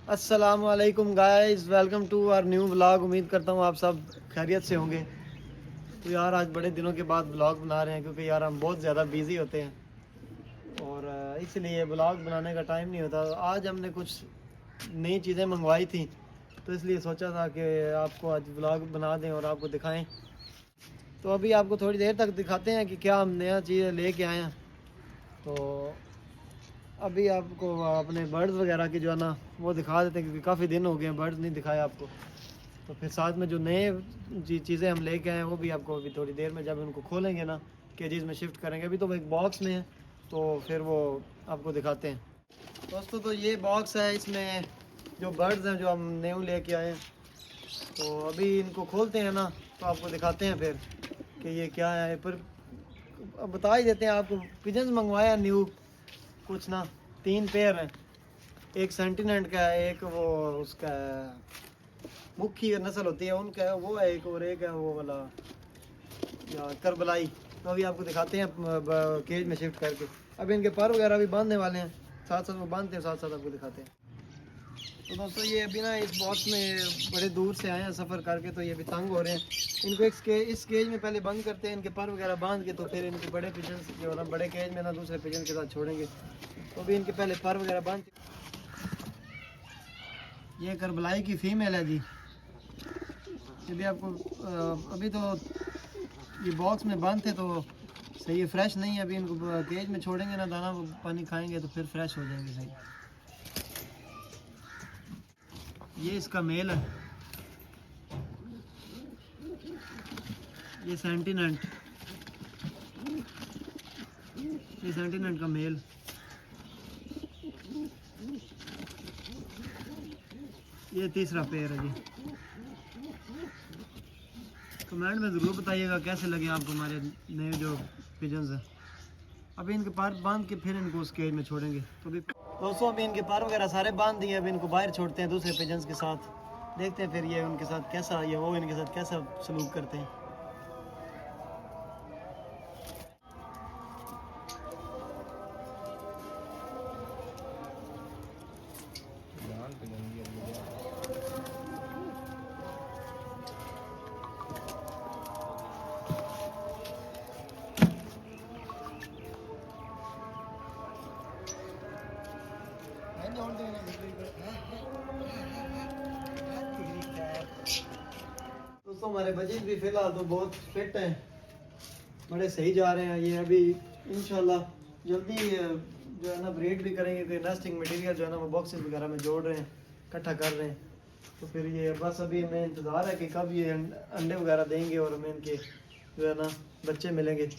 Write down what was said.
अस्सलामुअलैकुम guys, welcome to our new vlog. उम्मीद करता हूँ आप सब खैरियत से होंगे। तो यार आज बड़े दिनों के बाद व्लॉग बना रहे हैं क्योंकि यार हम बहुत ज़्यादा बिज़ी होते हैं और इसलिए व्लॉग बनाने का टाइम नहीं होता। आज हमने कुछ नई चीज़ें मंगवाई थी तो इसलिए सोचा था कि आपको आज व्लॉग बना दें और आपको दिखाएं। तो अभी आपको थोड़ी देर तक दिखाते हैं कि क्या हम नया चीज़ें लेके आए हैं। तो अभी आपको अपने बर्ड्स वगैरह की जो है ना वो दिखा देते हैं क्योंकि काफ़ी दिन हो गए हैं बर्ड्स नहीं दिखाया आपको। तो फिर साथ में जो नए चीज़ें हम लेके आए हैं वो भी आपको अभी थोड़ी देर में जब उनको खोलेंगे ना केजेस में शिफ्ट करेंगे। अभी तो वो एक बॉक्स में है तो फिर वो आपको दिखाते हैं। दोस्तों तो ये बॉक्स है, इसमें जो बर्ड्स हैं जो हम न्यू लेके आए हैं। तो अभी इनको खोलते हैं ना तो आपको दिखाते हैं फिर कि ये क्या है। पर अब बता ही देते हैं आपको, पिजन्स मंगवाया न्यू कुछ ना 3 पेयर हैं। एक सेंटिनेंट का है, एक वो उसका मुखी नस्ल होती है उनका है वो है, एक और एक है वो वाला या करबलाई। तो अभी आपको दिखाते हैं केज में शिफ्ट करके। अब इनके पर वगैरह भी बांधने वाले हैं, साथ साथ वो बांधते हैं साथ साथ आपको दिखाते हैं। तो दोस्तों ये अभी ना इस बॉक्स में बड़े दूर से आए हैं सफ़र करके तो ये भी तंग हो रहे हैं। इनको इस केज में पहले बंद करते हैं, इनके पर वगैरह बांध के, तो फिर इनके बड़े पिजन जो है ना बड़े केज में ना दूसरे पिजन के साथ छोड़ेंगे। तो अभी इनके पहले पर वगैरह बांध। ये करबलाई की फ़ीमेल है जी। ये भी आपको अभी तो ये बॉक्स में बंद थे तो सही है, फ्रेश नहीं है। अभी इनको केज में छोड़ेंगे ना, दाना पानी खाएंगे तो फिर फ्रेश हो जाएंगे सही। ये इसका मेल है, ये सेंटिनेंट का मेल। ये तीसरा पेयर है जी। कमेंट में ज़रूर बताइएगा कैसे लगे आपको हमारे नए जो पिजन्स हैं। अभी इनके पर बांध के फिर इनको उस केज में छोड़ेंगे। तो अभी दोस्तों अभी इनके पर वगैरह सारे बांध दिए, अभी इनको बाहर छोड़ते हैं दूसरे पिजन्स के साथ। देखते हैं फिर ये उनके साथ कैसा, ये वो इनके साथ कैसा सलूक करते हैं। दोस्तों हमारे बजीज भी फिलहाल तो बहुत फिट हैं, बड़े सही जा रहे हैं। ये अभी इंशाल्लाह जल्दी जो है ना ब्रीड भी करेंगे। कोई नेस्टिंग मटेरियल जो है ना वो बॉक्सेस वगैरह में जोड़ रहे हैं, इकट्ठा कर रहे हैं। तो फिर ये बस अभी हमें इंतज़ार है कि कब ये अंडे वगैरह देंगे और हमें इनके जो है ना बच्चे मिलेंगे।